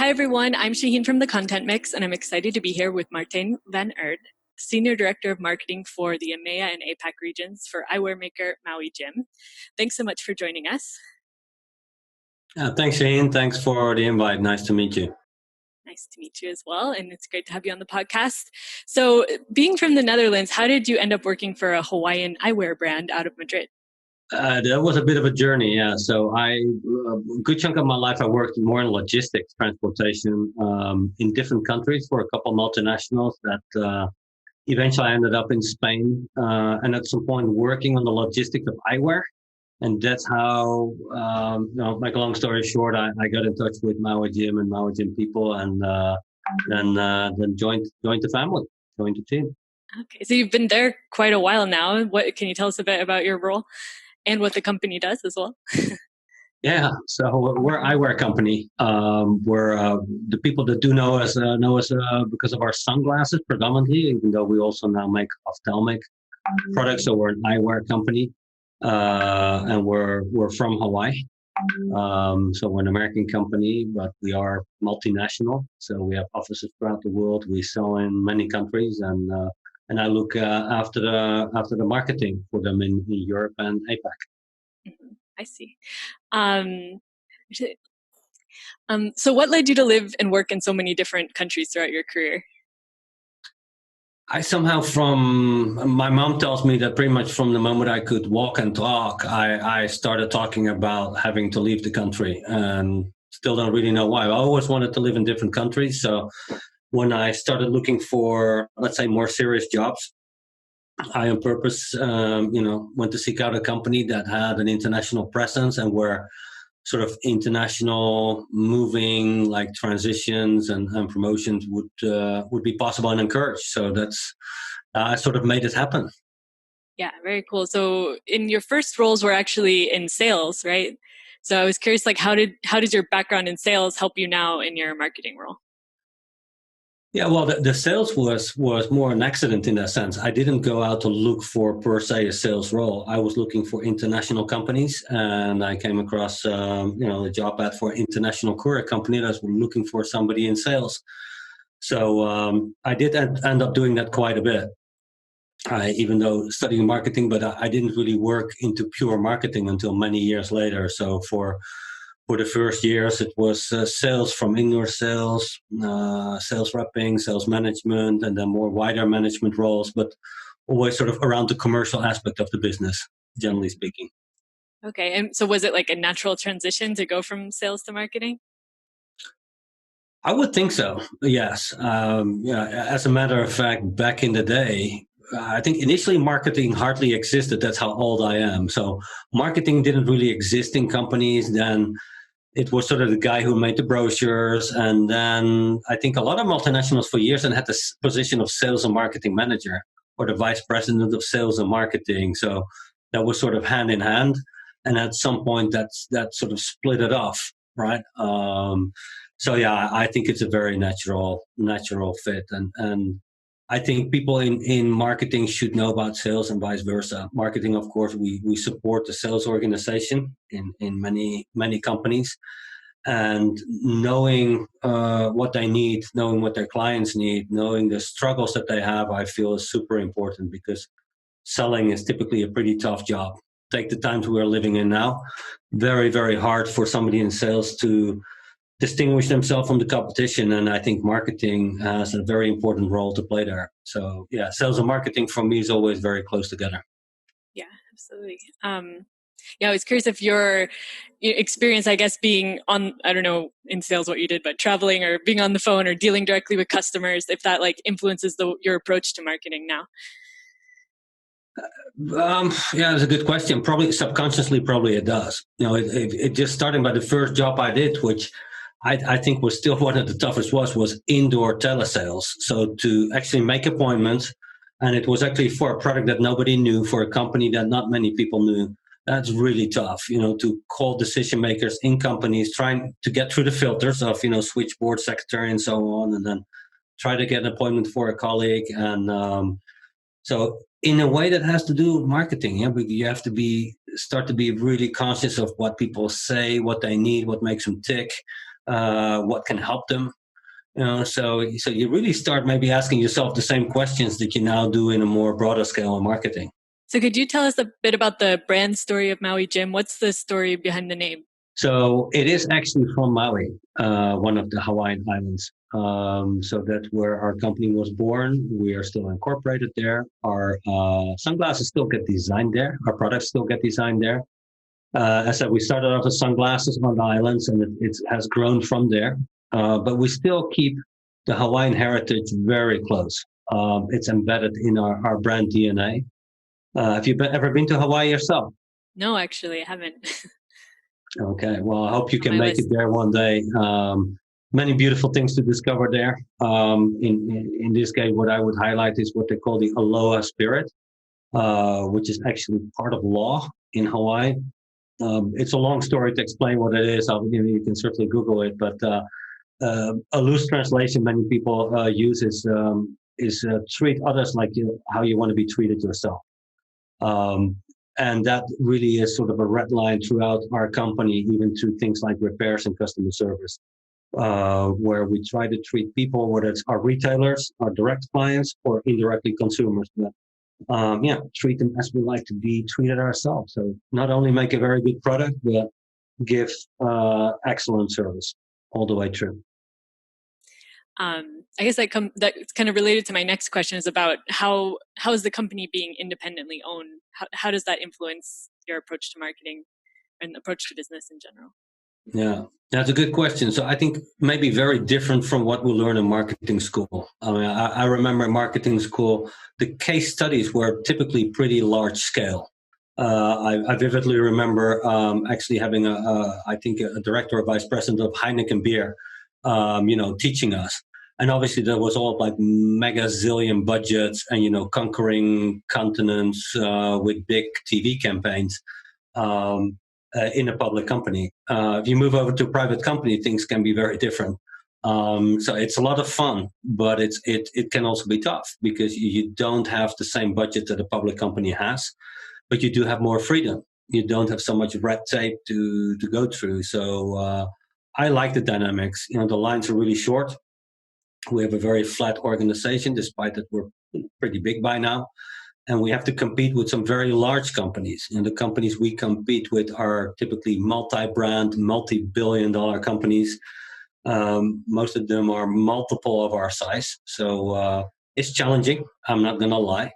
Hi, everyone. I'm Shaheen from The Content Mix, and I'm excited to be here with Martijn van Erd, Senior Director of Marketing for the EMEA and APAC regions for eyewear maker Maui Jim. Thanks so much for joining us. Thanks, Shaheen. Thanks for the invite. Nice to meet you. Nice to meet you as well, and it's great to have you on the podcast. So, being from the Netherlands, how did you end up working for a Hawaiian eyewear brand out of Madrid? That was a bit of a journey, yeah. So a good chunk of my life, I worked more in logistics, transportation, in different countries for a couple of multinationals that eventually I ended up in Spain, and at some point working on the logistics of eyewear. And that's how, make a long story short, I got in touch with Maui Jim and Maui Jim people, and then joined the family, joined the team. Okay, so you've been there quite a while now. What can you tell us a bit about your role and what the company does as well? Yeah, so we're an eyewear company. We're the people that do know us because of our sunglasses predominantly, even though we also now make ophthalmic products. So we're an eyewear company, and we're from Hawaii. So we're an American company, but we are multinational. So we have offices throughout the world. We sell in many countries, and I look after the marketing for them in Europe and APAC. I see. So what led you to live and work in so many different countries throughout your career? I somehow, from my mom tells me that pretty much from the moment I could walk and talk, I started talking about having to leave the country, and still don't really know why. I always wanted to live in different countries. So when I started looking for, let's say, more serious jobs, I on purpose, went to seek out a company that had an international presence and where sort of international moving like transitions and promotions would be possible and encouraged. So that's I sort of made it happen. Yeah, very cool. So in your first roles were actually in sales, right? So I was curious, like, how did your background in sales help you now in your marketing role? Yeah, well, the sales was more an accident in that sense. I didn't go out to look for per se a sales role. I was looking for international companies, and I came across a job ad for an international courier company that was looking for somebody in sales. So I did end up doing that quite a bit. Even though studying marketing, but I didn't really work into pure marketing until many years later. So for the first years, it was sales from indoor sales, sales repping, sales management, and then more wider management roles, but always sort of around the commercial aspect of the business, generally speaking. Okay, and so was it like a natural transition to go from sales to marketing? I would think so, yes. As a matter of fact, back in the day, I think initially marketing hardly existed. That's how old I am. So marketing didn't really exist in companies. Then it was sort of the guy who made the brochures. And then I think a lot of multinationals for years and had this position of sales and marketing manager or the vice president of sales and marketing. So that was sort of hand in hand. And at some point that sort of split it off, right? So yeah, I think it's a very natural fit. And I think people in marketing should know about sales and vice versa. Marketing, of course, we support the sales organization in many companies, and knowing what they need, knowing what their clients need, knowing the struggles that they have, I feel is super important, because selling is typically a pretty tough job. Take the times we're living in now, very, very hard for somebody in sales to distinguish themselves from the competition. And I think marketing has a very important role to play there. So yeah, sales and marketing for me is always very close together. Yeah, absolutely. Yeah, I was curious if your experience, I guess, being on, I don't know in sales what you did, but traveling or being on the phone or dealing directly with customers, if that like influences your approach to marketing now. Yeah, that's a good question. Probably subconsciously, probably it does. It just starting by the first job I did, which I think was still one of the toughest was indoor telesales. So to actually make appointments, and it was actually for a product that nobody knew, for a company that not many people knew. That's really tough, to call decision makers in companies, trying to get through the filters of, switchboard secretary and so on, and then try to get an appointment for a colleague. And so in a way that has to do with marketing, yeah, but you have to start to be really conscious of what people say, what they need, what makes them tick, what can help them. So you really start maybe asking yourself the same questions that you now do in a more broader scale in marketing. So could you tell us a bit about the brand story of Maui Jim? What's the story behind the name? So it is actually from Maui, one of the Hawaiian islands. So that's where our company was born. We are still incorporated there. Our sunglasses still get designed there. Our products still get designed there. As I said, we started off with sunglasses on the islands, and it has grown from there. But we still keep the Hawaiian heritage very close. It's embedded in our brand DNA. Have you ever been to Hawaii yourself? No, actually, I haven't. Okay, well, I hope you On can my make it list. there one day. Many beautiful things to discover there. In this case, what I would highlight is what they call the Aloha spirit, which is actually part of law in Hawaii. It's a long story to explain what it is. You can certainly Google it, but a loose translation many people use is treat others like how you want to be treated yourself. And that really is sort of a red line throughout our company, even to things like repairs and customer service, where we try to treat people, whether it's our retailers, our direct clients, or indirectly consumers. But, treat them as we like to be treated ourselves. So not only make a very good product, but give excellent service all the way through. I guess that's kind of related to my next question is about how is the company being independently owned? How does that influence your approach to marketing and approach to business in general? Yeah, that's a good question. So I think maybe very different from what we learn in marketing school. I mean, I remember in marketing school, the case studies were typically pretty large scale. I vividly remember actually having I think a director or vice president of Heineken beer, teaching us. And obviously there was all like mega zillion budgets and, conquering continents with big TV campaigns. In a public company. If you move over to a private company, things can be very different. So it's a lot of fun, but it can also be tough because you don't have the same budget that a public company has, but you do have more freedom. You don't have so much red tape to go through. So I like the dynamics. The lines are really short. We have a very flat organization, despite that we're pretty big by now. And we have to compete with some very large companies. And the companies we compete with are typically multi-brand, multi-billion-dollar companies. Most of them are multiple of our size. So it's challenging. I'm not going to lie.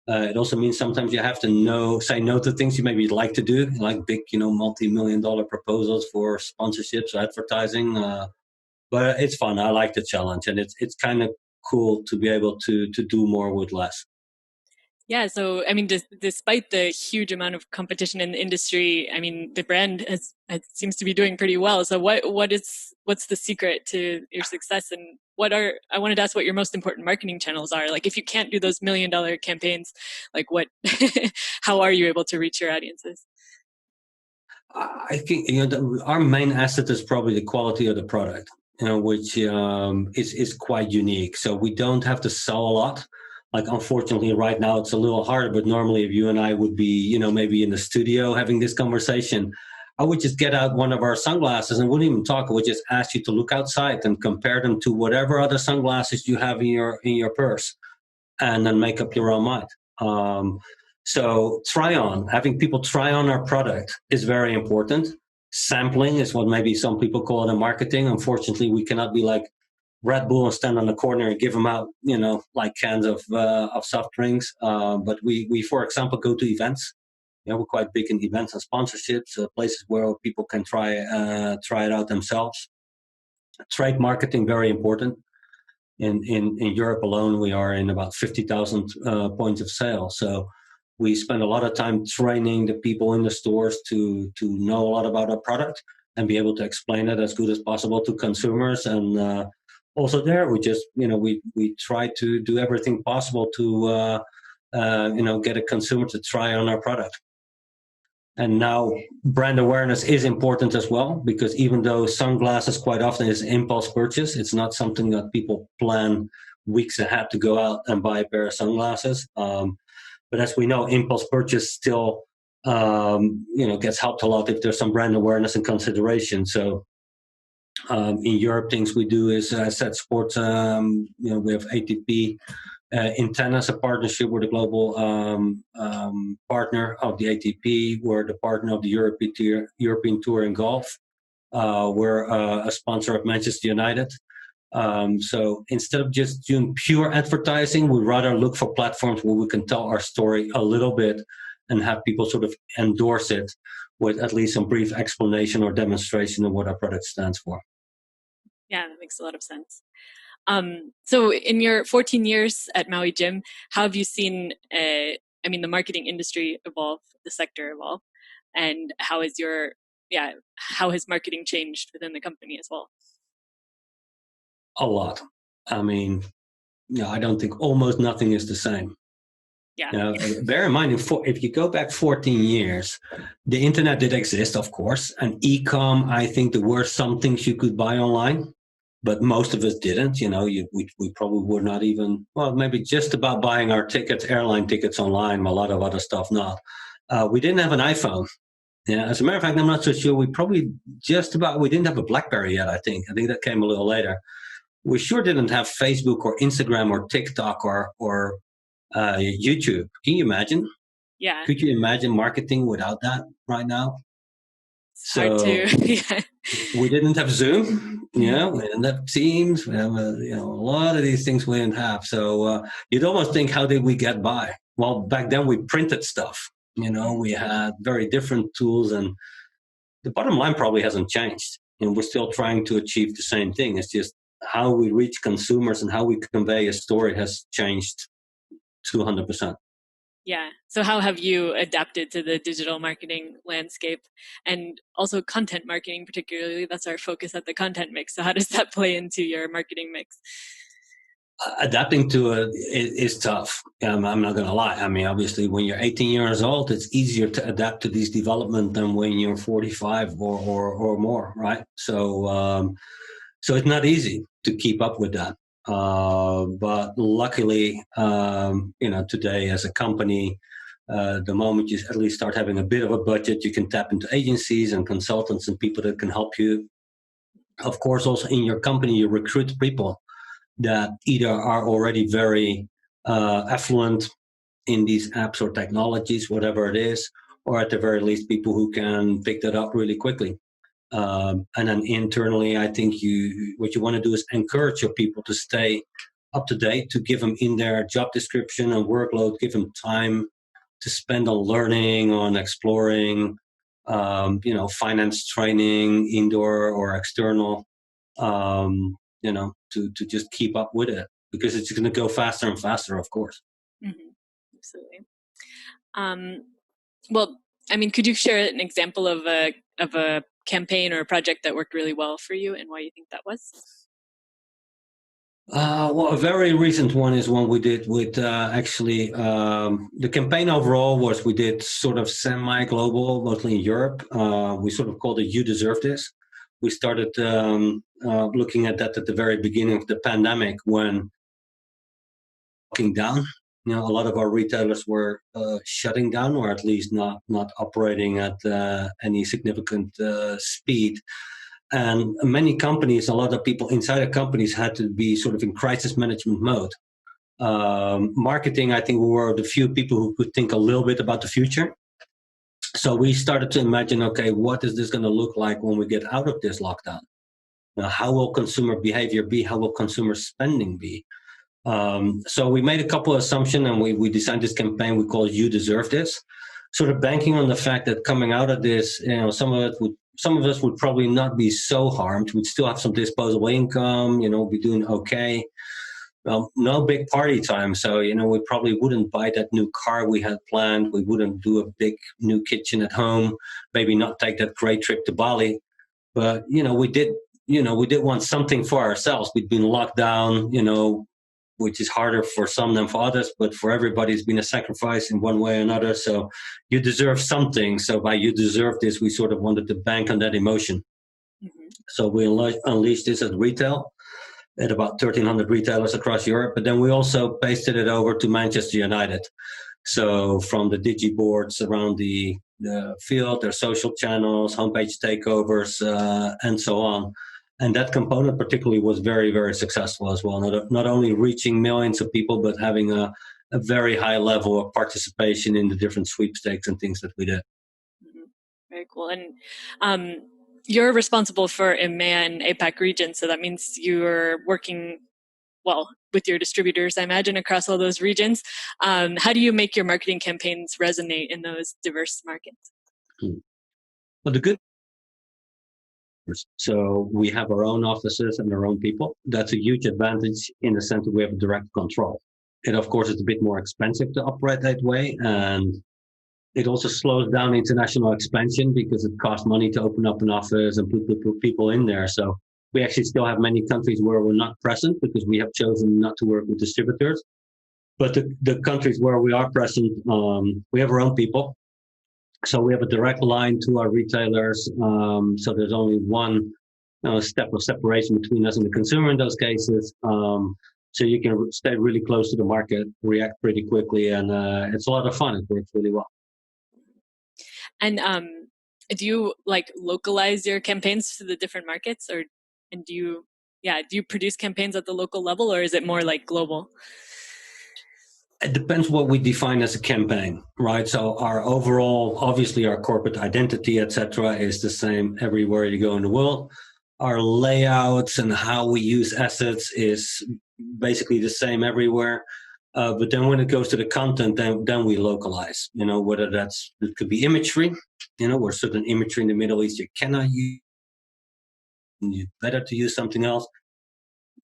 It also means sometimes you have to say no to things you maybe like to do, like big, multi-million-dollar proposals for sponsorships, advertising. But it's fun. I like the challenge, and it's kind of cool to be able to do more with less. Yeah, so I mean, despite the huge amount of competition in the industry, I mean, the brand it seems to be doing pretty well. So what's the secret to your success, and I wanted to ask what your most important marketing channels are. Like, if you can't do those $1 million campaigns, like what, how are you able to reach your audiences? I think our main asset is probably the quality of the product, which is quite unique. So we don't have to sell a lot. Like, unfortunately, right now it's a little harder. But normally, if you and I would be, maybe in the studio having this conversation, I would just get out one of our sunglasses and wouldn't even talk. I would just ask you to look outside and compare them to whatever other sunglasses you have in your purse, and then make up your own mind. So having people try on our product is very important. Sampling is what maybe some people call it in marketing. Unfortunately, we cannot be like Red Bull and stand on the corner and give them out, like cans of soft drinks. But we, for example, go to events. We're quite big in events and sponsorships, places where people can try it out themselves. Trade marketing, very important. In Europe alone, we are in about 50,000 points of sale. So we spend a lot of time training the people in the stores to know a lot about our product and be able to explain it as good as possible to consumers. And also there, we just, we try to do everything possible to, get a consumer to try on our product. And now brand awareness is important as well, because even though sunglasses quite often is impulse purchase, it's not something that people plan weeks ahead to go out and buy a pair of sunglasses. But as we know, impulse purchase still, gets helped a lot if there's some brand awareness and consideration. So In Europe, things we do is set sports. We have ATP in tennis, a partnership with a global partner of the ATP. We're the partner of the European Tour in golf. We're a sponsor of Manchester United. So instead of just doing pure advertising, we rather look for platforms where we can tell our story a little bit and have people sort of endorse it with at least some brief explanation or demonstration of what our product stands for. Yeah, that makes a lot of sense. So in your 14 years at Maui Jim, how have you seen, the marketing industry evolve, the sector evolve, and how has marketing changed within the company as well? A lot. I mean, I don't think almost nothing is the same. Yeah. Now, bear in mind, if you go back 14 years, the internet did exist, of course, and e-com, I think there were some things you could buy online, but most of us didn't. We probably were not even, well, maybe just about buying our tickets, airline tickets online, a lot of other stuff not. We didn't have an iPhone. Yeah, as a matter of fact, I'm not so sure. We didn't have a BlackBerry yet, I think. I think that came a little later. We sure didn't have Facebook or Instagram or TikTok or YouTube. Can you imagine? Yeah. Could you imagine marketing without that right now? It's hard to. Yeah. We didn't have Zoom. We didn't have Teams. We have a lot of these things we didn't have. So you'd almost think, how did we get by? Well, back then we printed stuff. We had very different tools, and the bottom line probably hasn't changed. We're still trying to achieve the same thing. It's just how we reach consumers and how we convey a story has changed 200%. Yeah. So how have you adapted to the digital marketing landscape, and also content marketing particularly? That's our focus at the Content Mix. So how does that play into your marketing mix? Adapting to it is tough. I'm not going to lie. I mean, obviously, when you're 18 years old, it's easier to adapt to these developments than when you're 45 or more, right? So it's not easy to keep up with that. But luckily, today as a company, the moment you at least start having a bit of a budget, you can tap into agencies and consultants and people that can help you. Of course, also in your company, you recruit people that either are already very affluent in these apps or technologies, whatever it is, or at the very least, people who can pick that up really quickly. And then internally, I think what you want to do is encourage your people to stay up to date, to give them in their job description and workload, give them time to spend on learning, on exploring, finance training, indoor or external, to just keep up with it, because it's going to go faster and faster, of course. Mm-hmm. Absolutely. Well, I mean, could you share an example of a campaign or a project that worked really well for you, and why you think that was? Well, a very recent one is one we did with the campaign overall was we did sort of semi-global, mostly in Europe. We sort of called it "You Deserve This." We started looking at that at the very beginning of the pandemic, when locking down. A lot of our retailers were shutting down, or at least not operating at any significant speed. And many companies, a lot of people inside of companies had to be sort of in crisis management mode. Marketing, I think we were the few people who could think a little bit about the future. So we started to imagine, okay, what is this going to look like when we get out of this lockdown? How will consumer behavior be? How will consumer spending be? So we made a couple of assumptions, and we designed this campaign we call "You Deserve This," sort of banking on the fact that coming out of this, some of us would probably not be so harmed. We'd still have some disposable income, be doing okay. Well, no big party time. So, we probably wouldn't buy that new car we had planned. We wouldn't do a big new kitchen at home, maybe not take that great trip to Bali. But, we did want something for ourselves. We'd been locked down, which is harder for some than for others, but for everybody, it's been a sacrifice in one way or another. So you deserve something. So by "You Deserve This," we sort of wanted to bank on that emotion. Mm-hmm. So we unleashed this at retail at about 1,300 retailers across Europe. But then we also pasted it over to Manchester United. So from the digi boards around the field, their social channels, homepage takeovers, and so on. And that component particularly was very, very successful as well. Not only reaching millions of people, but having a very high level of participation in the different sweepstakes and things that we did. Mm-hmm. Very cool. And you're responsible for EMEA and APAC region, so that means you're working well with your distributors, I imagine, across all those regions. How do you make your marketing campaigns resonate in those diverse markets? Well, the good. So we have our own offices and our own people. That's a huge advantage in the sense that we have direct control. It, of course, is a bit more expensive to operate that way. And it also slows down international expansion because it costs money to open up an office and put people in there. So we actually still have many countries where we're not present because we have chosen not to work with distributors. But the countries where we are present, we have our own people. So we have a direct line to our retailers. So there's only one step of separation between us and the consumer in those cases. So you can stay really close to the market, react pretty quickly, and it's a lot of fun. It works really well. And do you like localize your campaigns to the different markets, and do you produce campaigns at the local level, or is it more like global? It depends what we define as a campaign, right? So our overall, obviously our corporate identity, etc., is the same everywhere you go in the world. Our layouts and how we use assets is basically the same everywhere. But then when it goes to the content, then we localize, whether it could be imagery, where certain imagery in the Middle East you cannot use, it's better to use something else.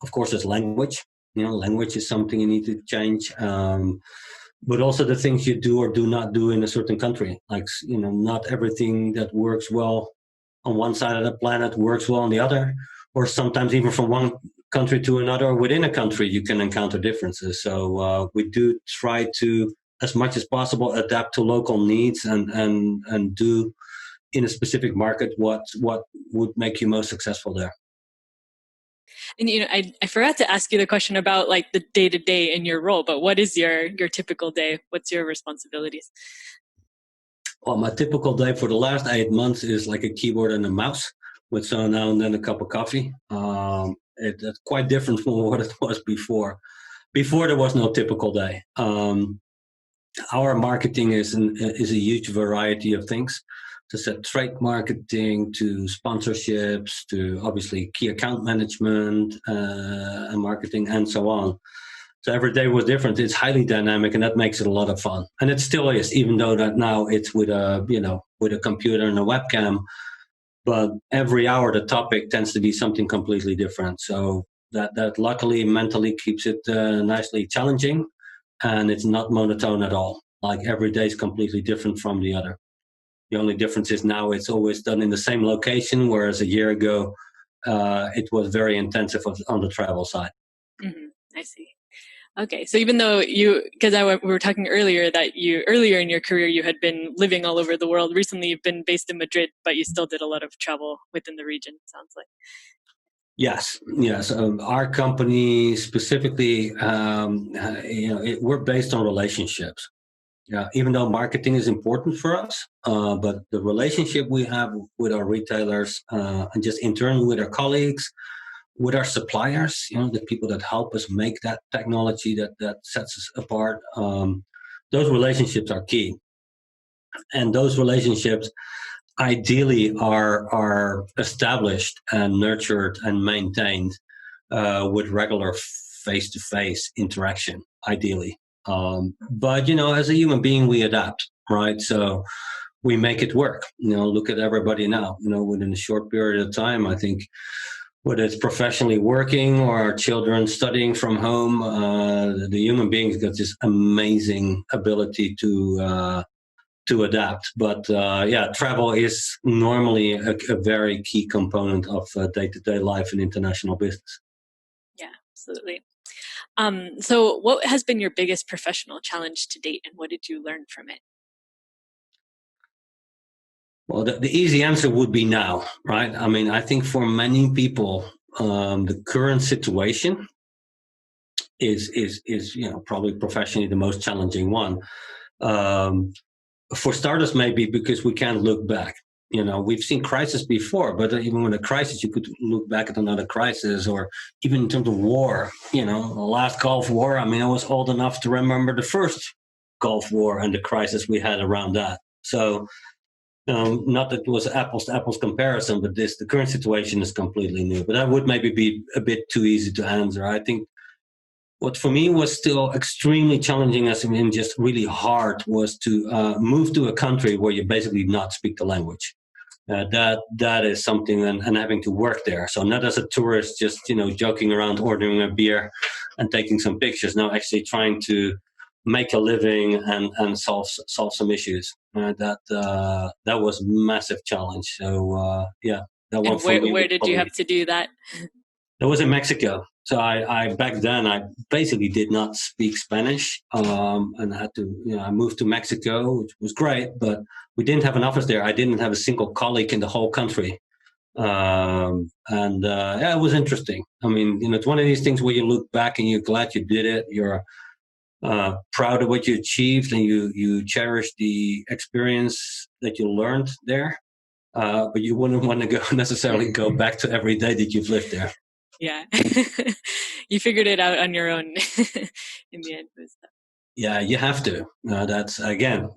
Of course, it's language. Language is something you need to change. But also the things you do or do not do in a certain country. Like, not everything that works well on one side of the planet works well on the other. Or sometimes even from one country to another within a country, you can encounter differences. So we do try to, as much as possible, adapt to local needs and do in a specific market what would make you most successful there. And I forgot to ask you the question about like the day to day in your role, but what is your typical day? What's your responsibilities? Well, my typical day for the last 8 months is like a keyboard and a mouse with so now and then a cup of coffee. It's quite different from what it was before. Before there was no typical day. Our marketing is a huge variety of things. To set trade marketing, to sponsorships, to obviously key account management and marketing, and so on. So every day was different. It's highly dynamic, and that makes it a lot of fun. And it still is, even though that now it's with a computer and a webcam. But every hour the topic tends to be something completely different. So that luckily mentally keeps it nicely challenging, and it's not monotone at all. Like every day is completely different from the other. The only difference is now it's always done in the same location, whereas a year ago it was very intensive on the travel side. Mm-hmm. I see. Okay, so even though because we were talking earlier that earlier in your career you had been living all over the world. Recently, you've been based in Madrid, but you still did a lot of travel within the region. Sounds like. Yes. Our company specifically, we're based on relationships. Yeah, even though marketing is important for us, but the relationship we have with our retailers and just internally with our colleagues, with our suppliers, the people that help us make that technology that sets us apart, those relationships are key. And those relationships ideally are established and nurtured and maintained with regular face-to-face interaction, ideally. But as a human being, we adapt, right? So we make it work. Look at everybody now. Within a short period of time, I think whether it's professionally working or our children studying from home, the human beings got this amazing ability to adapt. But travel is normally a very key component of day-to-day life in international business. Yeah, absolutely. So what has been your biggest professional challenge to date, and what did you learn from it? Well, the easy answer would be now, right? I mean, I think for many people, the current situation is probably professionally the most challenging one. For starters, maybe because we can't look back. We've seen crisis before, but even with a crisis, you could look back at another crisis, or even in terms of war. The last Gulf War. I mean, I was old enough to remember the first Gulf War and the crisis we had around that. So, not that it was apples to apples comparison, but the current situation is completely new. But that would maybe be a bit too easy to answer. I think what for me was still extremely challenging, as in just really hard, was to move to a country where you basically not speak the language. That is something, and having to work there. So not as a tourist, just joking around, ordering a beer, and taking some pictures. No, actually trying to make a living and solve some issues. That was a massive challenge. So yeah, that one And for me where was did you probably. have to do that? That was in Mexico. So I back then I basically did not speak Spanish, and I had to, I moved to Mexico, which was great, but we didn't have an office there. I didn't have a single colleague in the whole country, and yeah, it was interesting. I mean, it's one of these things where you look back and you're glad you did it. You're proud of what you achieved, and you cherish the experience that you learned there. But you wouldn't want to go necessarily go back to every day that you've lived there. Yeah. You figured it out on your own in the end. Yeah, you have to. That's again,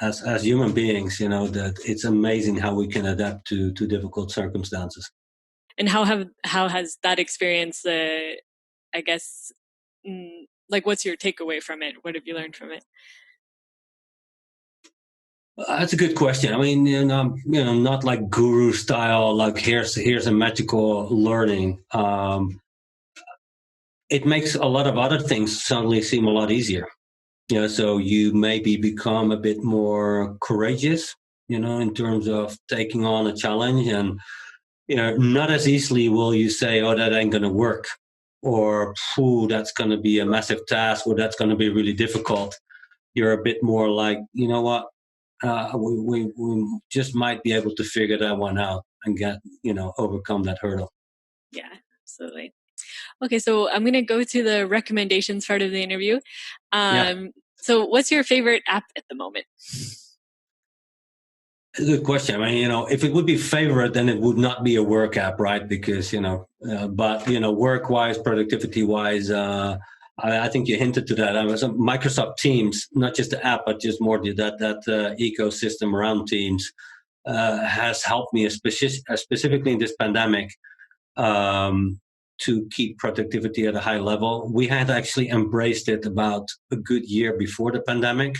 as human beings, that it's amazing how we can adapt to difficult circumstances. And how has that experience, I guess, like, what's your takeaway from it? What have you learned from it? That's a good question. I mean, not like guru style, like here's a magical learning. It makes a lot of other things suddenly seem a lot easier. So you maybe become a bit more courageous, in terms of taking on a challenge, and not as easily will you say, "Oh, that ain't going to work," or "Phew, that's going to be a massive task," or "That's going to be really difficult." You're a bit more like, you know what, we just might be able to figure that one out and get, overcome that hurdle. Yeah, absolutely. Okay, so I'm going to go to the recommendations part of the interview. Yeah. So what's your favorite app at the moment? Good question. I mean, if it would be favorite, then it would not be a work app, right? Because, but, work wise, productivity wise, I think you hinted to that. I was Microsoft Teams, not just the app, but just more that ecosystem around Teams has helped me, specifically in this pandemic, to keep productivity at a high level. We had actually embraced it about a good year before the pandemic,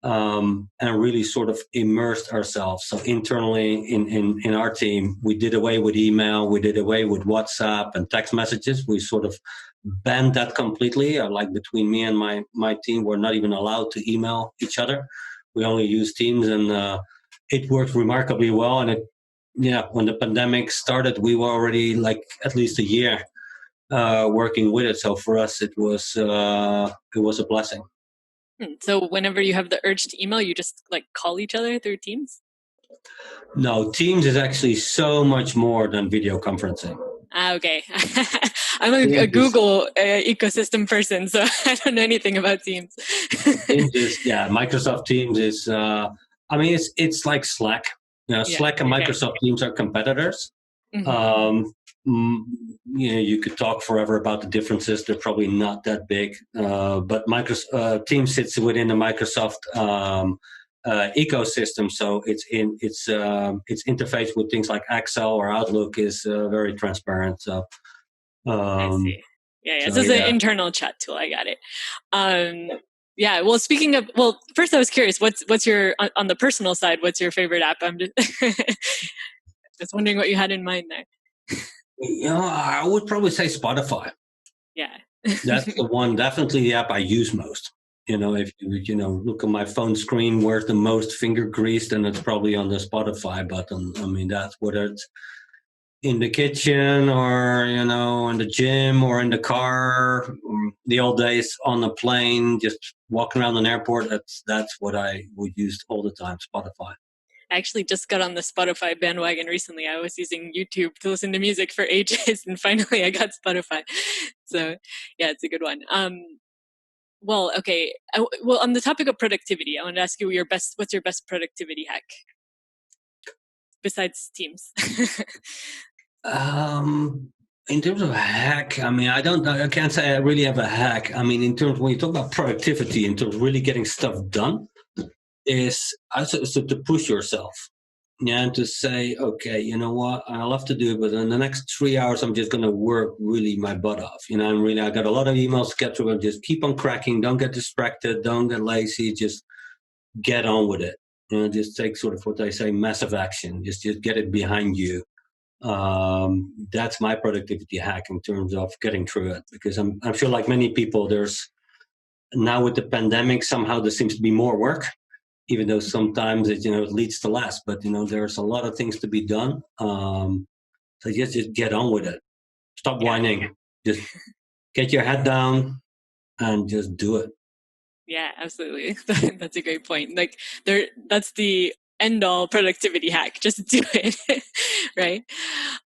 and really sort of immersed ourselves. So internally in our team, we did away with email, we did away with WhatsApp and text messages. We sort of banned that completely. Like between me and my team, we're not even allowed to email each other. We only use Teams, and it worked remarkably well. And when the pandemic started, we were already like at least a year working with it. So for us, it was a blessing. So whenever you have the urge to email, you just like call each other through Teams? No, Teams is actually so much more than video conferencing. Okay. I'm a Teams is, Google ecosystem person, so I don't know anything about Teams. Microsoft Teams is. I mean, it's like Slack. Yeah. Slack and Okay. Microsoft Teams are competitors. Hmm. Um, you could talk forever about the differences. They're probably not that big, but Microsoft Teams sits within the Microsoft ecosystem, so its interface with things like Excel or Outlook is very transparent. So, I um, see. Yeah, yeah. so So it's an yeah. internal chat tool. I got it. Yeah. Well, speaking of, well, first I was curious. What's your on the personal side? What's your favorite app? I'm just just wondering what you had in mind there. I would probably say Spotify. Yeah. That's the one, definitely the app I use most. If you look at my phone screen, where's the most finger greased, and it's probably on the Spotify button. I mean, that's whether it's in the kitchen or in the gym or in the car. The old days on the plane, just walking around an airport. That's what I would use all the time. Spotify. I actually just got on the Spotify bandwagon recently. I was using YouTube to listen to music for ages, and finally I got Spotify. So yeah, it's a good one. Well, okay. Well, on the topic of productivity, I want to ask you what's your best productivity hack? besides Teams? In terms of hack, I mean, I can't say I really have a hack. I mean, in terms when you talk about productivity, in terms of really getting stuff done, is also so to push yourself. Yeah, and to say, okay, you know what, I love to do it, but in the next 3 hours, I'm just going to work really my butt off. You know, I got a lot of emails to get through, and just keep on cracking. Don't get distracted. Don't get lazy. Just get on with it. You know, just take sort of what I say, massive action. Just get it behind you. That's my productivity hack in terms of getting through it, because I'm sure, like many people, there's now with the pandemic, somehow there seems to be more work, even though sometimes it leads to less. But there's a lot of things to be done. So just get on with it. Stop whining. Just get your head down and just do it. Yeah, absolutely. That's a great point. Like that's the end all productivity hack. Just do it. Right.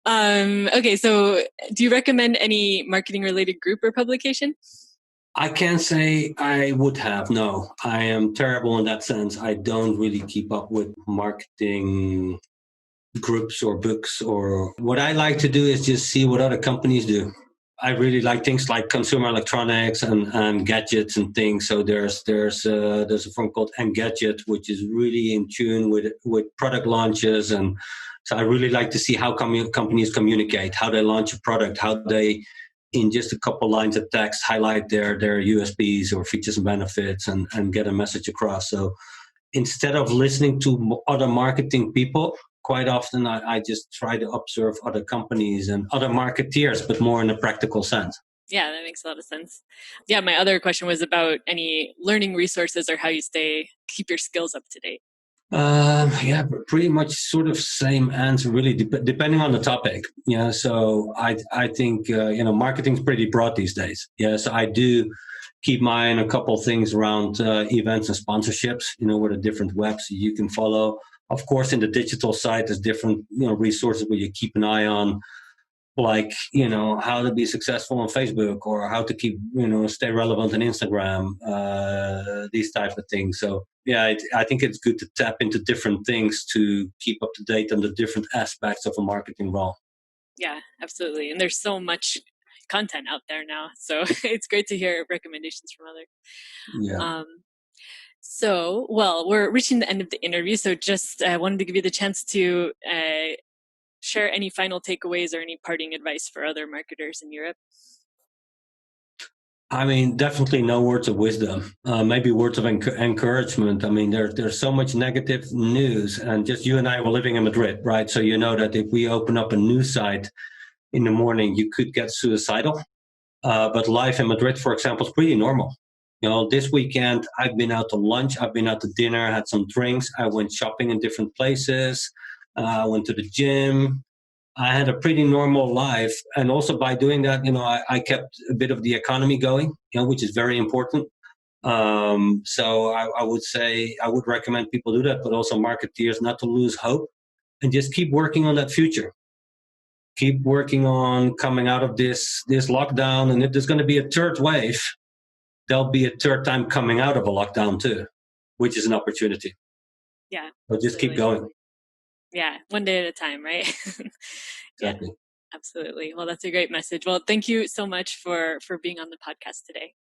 Okay. So do you recommend any marketing related group or publication? I can't say I would have. No, I am terrible in that sense. I don't really keep up with marketing groups or books. Or what I like to do is just see what other companies do. I really like things like consumer electronics and gadgets and things. So there's a firm called Engadget, which is really in tune with product launches. And so I really like to see how companies communicate, how they launch a product, how they, in just a couple lines of text, highlight their USPs or features and benefits, and get a message across. So instead of listening to other marketing people, quite often I just try to observe other companies and other marketeers, but more in a practical sense. Yeah, that makes a lot of sense. Yeah, my other question was about any learning resources or how you keep your skills up to date. Yeah, pretty much sort of same answer, really, depending on the topic. Yeah, so I think marketing's pretty broad these days. Yeah, so I do keep my eye on a couple things around events and sponsorships. What are different webs you can follow. Of course, in the digital side, there's different resources where you keep an eye on, like how to be successful on Facebook, or how to keep stay relevant on Instagram, these type of things. So yeah, I think it's good to tap into different things to keep up to date on the different aspects of a marketing role. Yeah, absolutely. And there's so much content out there now, so it's great to hear recommendations from others. Yeah. So, well, we're reaching the end of the interview, so just wanted to give you the chance to share any final takeaways or any parting advice for other marketers in Europe. I mean, definitely no words of wisdom. Maybe words of encouragement. I mean, there's so much negative news, and just you and I were living in Madrid, right? So you know that if we open up a news site in the morning, you could get suicidal. But life in Madrid, for example, is pretty normal. This weekend I've been out to lunch, I've been out to dinner, had some drinks, I went shopping in different places, I went to the gym. I had a pretty normal life, and also by doing that, I kept a bit of the economy going, which is very important. So I would say I would recommend people do that, but also marketeers not to lose hope and just keep working on that future. Keep working on coming out of this lockdown, and if there's going to be a third wave, there'll be a third time coming out of a lockdown too, which is an opportunity. Yeah. But just keep going. Yeah, one day at a time, right? Exactly. Yeah, absolutely. Well, that's a great message. Well, thank you so much for being on the podcast today.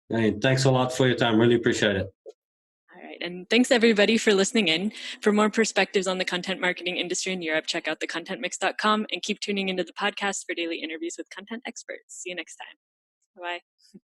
Hey, thanks a lot for your time. Really appreciate it. All right. And thanks everybody for listening in. For more perspectives on the content marketing industry in Europe, check out thecontentmix.com and keep tuning into the podcast for daily interviews with content experts. See you next time. Bye-bye.